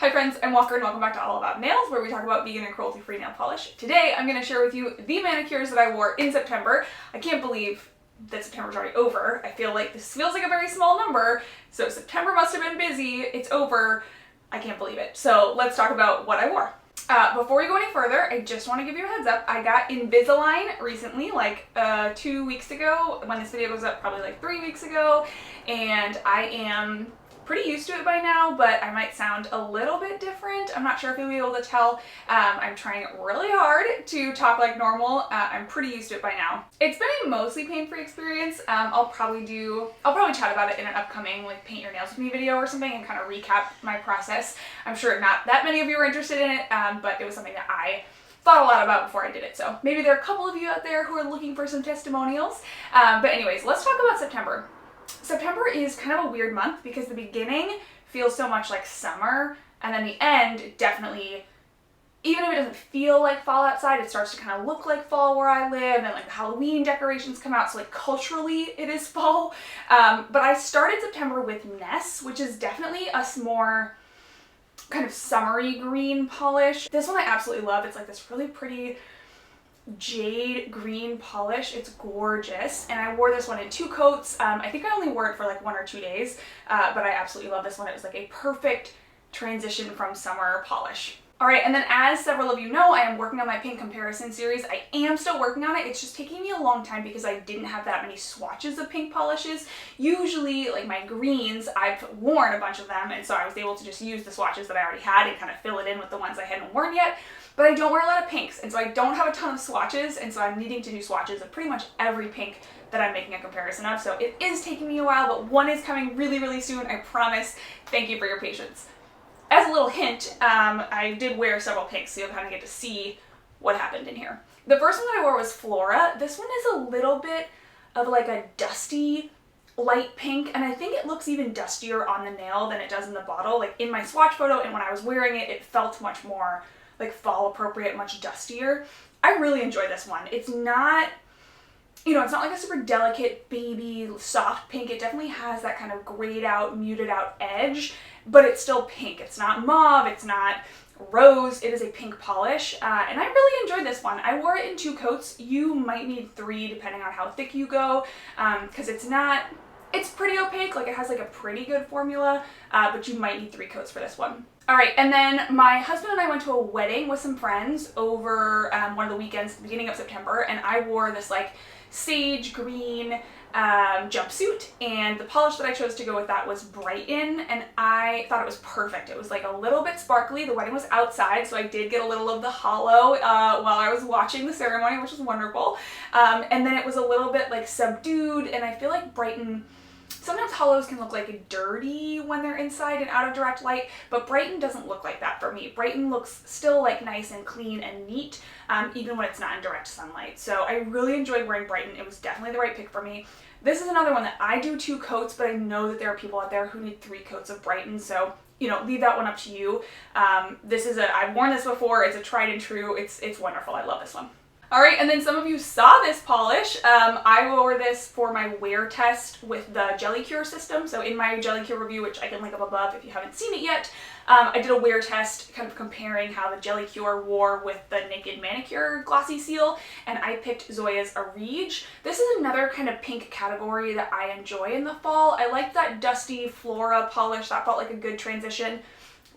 Hi friends, I'm Walker and welcome back to All About Nails, where we talk about vegan and cruelty-free nail polish. Today I'm going to share with you the manicures that I wore in September. I can't believe that September's already over. I feel like this feels like a very small number, so September must have been busy. It's over. I can't believe it. So let's talk about what I wore. Before we go any further, I just want to give you a heads up. I got Invisalign recently, like 2 weeks ago. When this video goes up, probably like 3 weeks ago, and I am pretty used to it by now, but I might sound a little bit different. I'm not sure if you'll be able to tell. I'm trying really hard to talk like normal. I'm pretty used to it by now. It's been a mostly pain-free experience. I'll probably chat about it in an upcoming like paint your nails with me video or something and kind of recap my process. I'm sure not that many of you are interested in it, but it was something that I thought a lot about before I did it. So maybe there are a couple of you out there who are looking for some testimonials. But anyways, let's talk about September. September is kind of a weird month because the beginning feels so much like summer, and then the end definitely, even if it doesn't feel like fall outside, it starts to kind of look like fall where I live, and like the Halloween decorations come out, so like culturally it is fall. But I started September with NESS, which is definitely a more kind of summery green polish. This one I absolutely love. It's like this really pretty jade green polish. It's gorgeous, and I wore this one in 2 coats. I think I only wore it for like 1 or 2 days, but I absolutely love this one. It was like a perfect transition from summer polish. Alright, and then as several of you know, I am working on my pink comparison series. I am still working on it. It's just taking me a long time because I didn't have that many swatches of pink polishes. Usually, like my greens, I've worn a bunch of them, and so I was able to just use the swatches that I already had and kind of fill it in with the ones I hadn't worn yet. But I don't wear a lot of pinks, and so I don't have a ton of swatches, and so I'm needing to do swatches of pretty much every pink that I'm making a comparison of. So it is taking me a while, but one is coming really, really soon, I promise. Thank you for your patience. As a little hint, I did wear several pinks, so you'll kind of get to see what happened in here. The first one that I wore was FLORA. This one is a little bit of like a dusty light pink, and I think it looks even dustier on the nail than it does in the bottle. Like in my swatch photo and when I was wearing it, it felt much more like fall appropriate, much dustier. I really enjoy this one. It's not, you know, it's not like a super delicate baby soft pink. It definitely has that kind of grayed out, muted out edge, but it's still pink. It's not mauve, it's not rose, it is a pink polish, and I really enjoyed this one. I wore it in 2 coats. You might need 3 depending on how thick you go, because it's pretty opaque, like it has like a pretty good formula, but you might need 3 coats for this one. Alright, and then my husband and I went to a wedding with some friends over one of the weekends at the beginning of September, and I wore this like sage green jumpsuit, and the polish that I chose to go with that was BRIGHTON, and I thought it was perfect. It was like a little bit sparkly. The wedding was outside, so I did get a little of the hollow while I was watching the ceremony, which was wonderful. And then it was a little bit like subdued, and I feel like BRIGHTON, sometimes hollows can look like dirty when they're inside and out of direct light, but BRIGHTON doesn't look like that for me. BRIGHTON looks still like nice and clean and neat, even when it's not in direct sunlight. So I really enjoyed wearing BRIGHTON. It was definitely the right pick for me. This is another one that I do 2 coats, but I know that there are people out there who need 3 coats of BRIGHTON, so you know, leave that one up to you. I've worn this before. It's a tried and true. It's wonderful. I love this one. Alright, and then some of you saw this polish. I wore this for my wear test with the Jelly Cure system. So in my Jelly Cure review, which I can link up above if you haven't seen it yet, I did a wear test kind of comparing how the Jelly Cure wore with the Naked Manicure Glossy Seal, and I picked Zoya's AREEJ. This is another kind of pink category that I enjoy in the fall. I like that dusty FLORA polish. That felt like a good transition.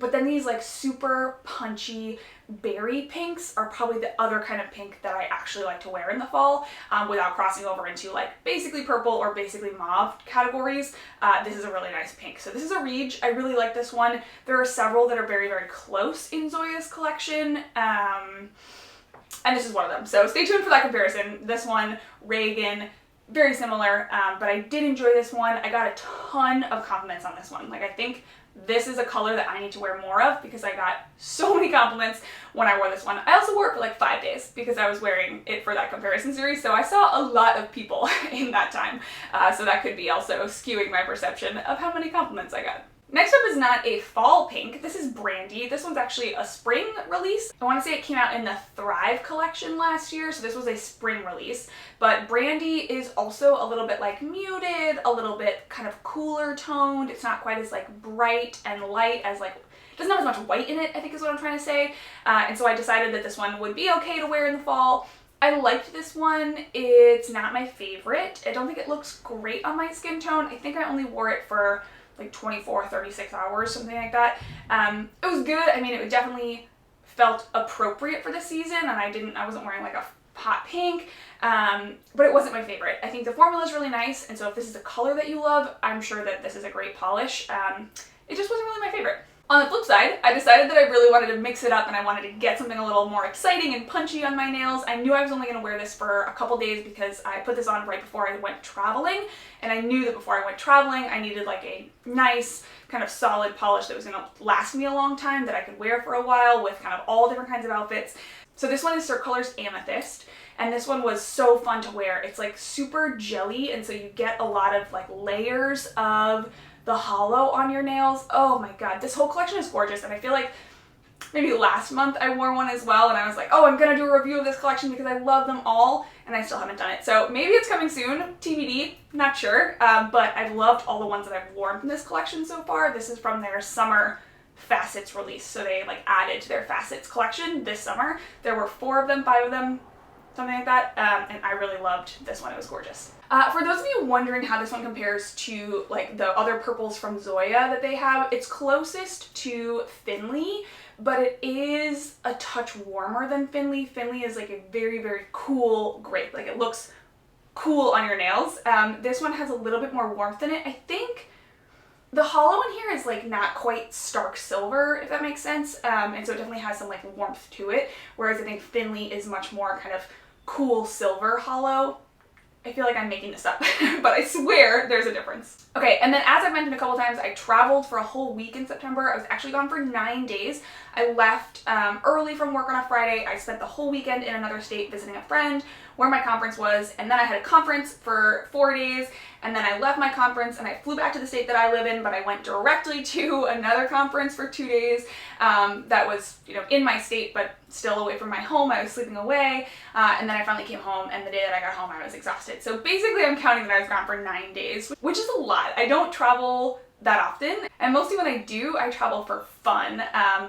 But then these like super punchy berry pinks are probably the other kind of pink that I actually like to wear in the fall, without crossing over into like basically purple or basically mauve categories. This is a really nice pink. So this is AREEJ. I really like this one. There are several that are very, very close in Zoya's collection, and this is one of them. So stay tuned for that comparison. This one, Reagan, very similar, but I did enjoy this one. I got a ton of compliments on this one. Like, I think this is a color that I need to wear more of because I got so many compliments when I wore this one. I also wore it for like 5 days because I was wearing it for that comparison series, so I saw a lot of people in that time. So that could be also skewing my perception of how many compliments I got. Next up is not a fall pink. This is BRANDI. This one's actually a spring release. I want to say it came out in the Thrive collection last year, so this was a spring release. But BRANDI is also a little bit like muted, a little bit kind of cooler toned. It's not quite as like bright and light as like doesn't have as much white in it, I think is what I'm trying to say. And so I decided that this one would be okay to wear in the fall. I liked this one. It's not my favorite. I don't think it looks great on my skin tone. I think I only wore it for like 24, 36 hours, something like that. It was good. I mean, it definitely felt appropriate for the season, and I wasn't wearing like a hot pink, but it wasn't my favorite. I think the formula is really nice, and so if this is a color that you love, I'm sure that this is a great polish. It just wasn't really my favorite. On the flip side, I decided that I really wanted to mix it up and I wanted to get something a little more exciting and punchy on my nails. I knew I was only going to wear this for a couple days because I put this on right before I went traveling, and I knew that before I went traveling I needed like a nice kind of solid polish that was going to last me a long time, that I could wear for a while with kind of all different kinds of outfits. So this one is CIRQUE's Amethyst, and this one was so fun to wear. It's like super jelly, and so you get a lot of like layers of the hollow on your nails. Oh my god, this whole collection is gorgeous, and I feel like maybe last month I wore one as well, and I was like, oh, I'm gonna do a review of this collection because I love them all, and I still haven't done it. So maybe it's coming soon, TBD, not sure, but I've loved all the ones that I've worn from this collection so far. This is from their summer facets release, so they like added to their facets collection this summer. There were 4 of them, 5 of them, something like that, and I really loved this one. It was gorgeous. For those of you wondering how this one compares to like the other purples from Zoya that they have, it's closest to Finley, but it is a touch warmer than Finley. Finley is like a very, very cool grape. Like it looks cool on your nails. This one has a little bit more warmth in it. I think the hollow in here is like not quite stark silver, if that makes sense, and so it definitely has some like warmth to it, whereas I think Finley is much more kind of cool silver hollow. I feel like I'm making this up, but I swear there's a difference. Okay, and then as I've mentioned a couple times, I traveled for a whole week in September. I was actually gone for 9 days. I left early from work on a Friday. I spent the whole weekend in another state visiting a friend where my conference was, and then I had a conference for 4 days, and then I left my conference and I flew back to the state that I live in, but I went directly to another conference for 2 days that was, you know, in my state, but still away from my home. I was sleeping away, and then I finally came home, and the day that I got home I was exhausted. So basically I'm counting that I was gone for 9 days, which is a lot. I don't travel that often, and mostly when I do, I travel for fun,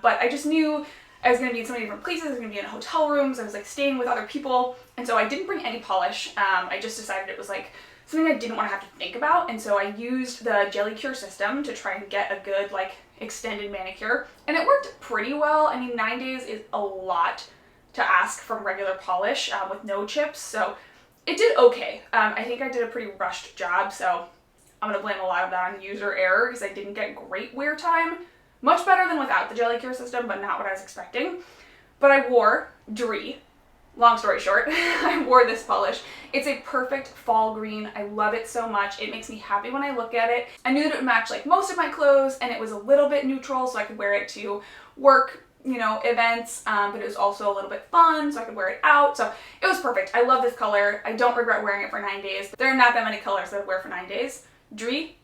but I just knew I was going to be in so many different places. I was going to be in hotel rooms. I was like staying with other people, and so I didn't bring any polish. I just decided it was like something I didn't want to have to think about, and so I used the Jelly Cure system to try and get a good like extended manicure, and it worked pretty well. I mean, 9 days is a lot to ask from regular polish with no chips, so it did okay. I think I did a pretty rushed job, so I'm going to blame a lot of that on user error because I didn't get great wear time. Much better than without the Jelly Cure system, but not what I was expecting. But I wore DREE. Long story short, I wore this polish. It's a perfect fall green. I love it so much. It makes me happy when I look at it. I knew that it would match like most of my clothes, and it was a little bit neutral, so I could wear it to work, you know, events, but it was also a little bit fun, so I could wear it out. So it was perfect. I love this color. I don't regret wearing it for 9 days. There are not that many colors that I wear for 9 days. DREE,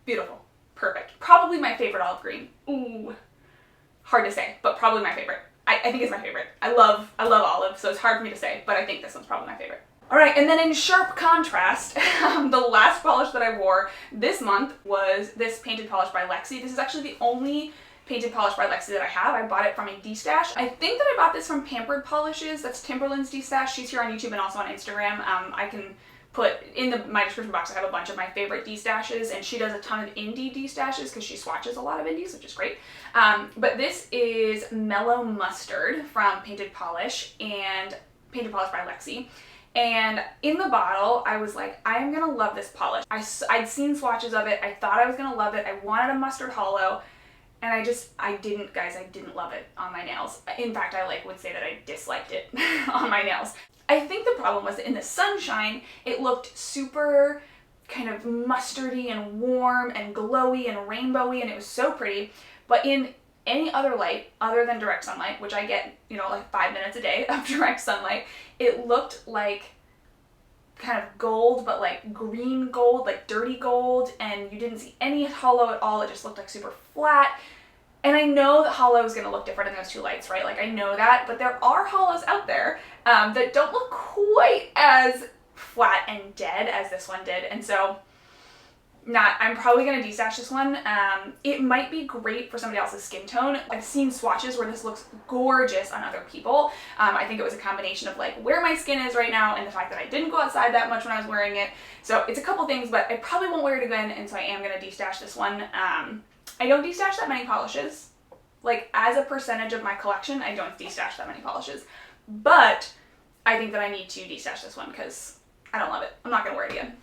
beautiful. Perfect. Probably my favorite olive green. Ooh, hard to say, but probably my favorite. I think it's my favorite. I love olive, so it's hard for me to say, but I think this one's probably my favorite. All right, and then in sharp contrast, the last polish that I wore this month was this painted polish by LEXI. This is actually the only painted polish by LEXI that I have. I bought it from a D-stash. I think that I bought this from Pampered Polishes. That's Timberland's D-stash. She's here on YouTube and also on Instagram. I can put in my description box, I have a bunch of my favorite D-stashes, and she does a ton of indie D-stashes because she swatches a lot of indies, which is great. But this is Mellow Mustard from Painted Polish by LEXI. And in the bottle, I was like, I am gonna love this polish. I'd seen swatches of it. I thought I was gonna love it. I wanted a mustard hollow, and I didn't, guys. I didn't love it on my nails. In fact, I would say that I disliked it on my nails. I think the problem was that in the sunshine, it looked super kind of mustardy and warm and glowy and rainbowy, and it was so pretty. But in any other light other than direct sunlight, which I get, you know, like 5 minutes a day of direct sunlight, it looked like kind of gold, but like green gold, like dirty gold, and you didn't see any hollow at all. It just looked like super flat. And I know that hollow is going to look different in those two lights, right? Like I know that, but there are hollows out there that don't look quite as flat and dead as this one did. And so I'm probably gonna destash this one. It might be great for somebody else's skin tone. I've seen swatches where this looks gorgeous on other people. I think it was a combination of like where my skin is right now and the fact that I didn't go outside that much when I was wearing it. So it's a couple things, but I probably won't wear it again, and so I am gonna destash this one. I don't destash that many polishes. Like, as a percentage of my collection, I don't destash that many polishes. But I think that I need to destash this one because I don't love it. I'm not gonna wear it again.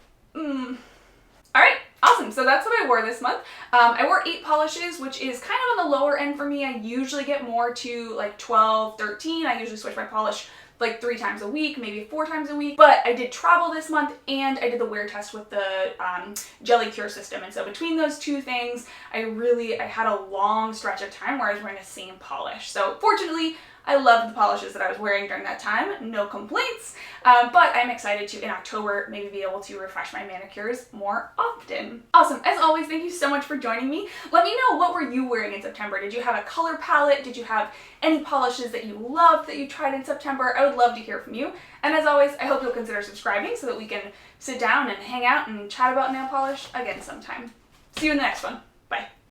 Alright, awesome. So that's what I wore this month. I wore 8 polishes, which is kind of on the lower end for me. I usually get more to like 12, 13. I usually switch my polish like 3 times a week, maybe 4 times a week. But I did travel this month, and I did the wear test with the jelly cure system. And so between those 2 things, I had a long stretch of time where I was wearing the same polish. So fortunately, I loved the polishes that I was wearing during that time, no complaints, but I'm excited to, in October, maybe be able to refresh my manicures more often. Awesome. As always, thank you so much for joining me. Let me know, what were you wearing in September? Did you have a color palette? Did you have any polishes that you loved that you tried in September? I would love to hear from you. And as always, I hope you'll consider subscribing so that we can sit down and hang out and chat about nail polish again sometime. See you in the next one. Bye.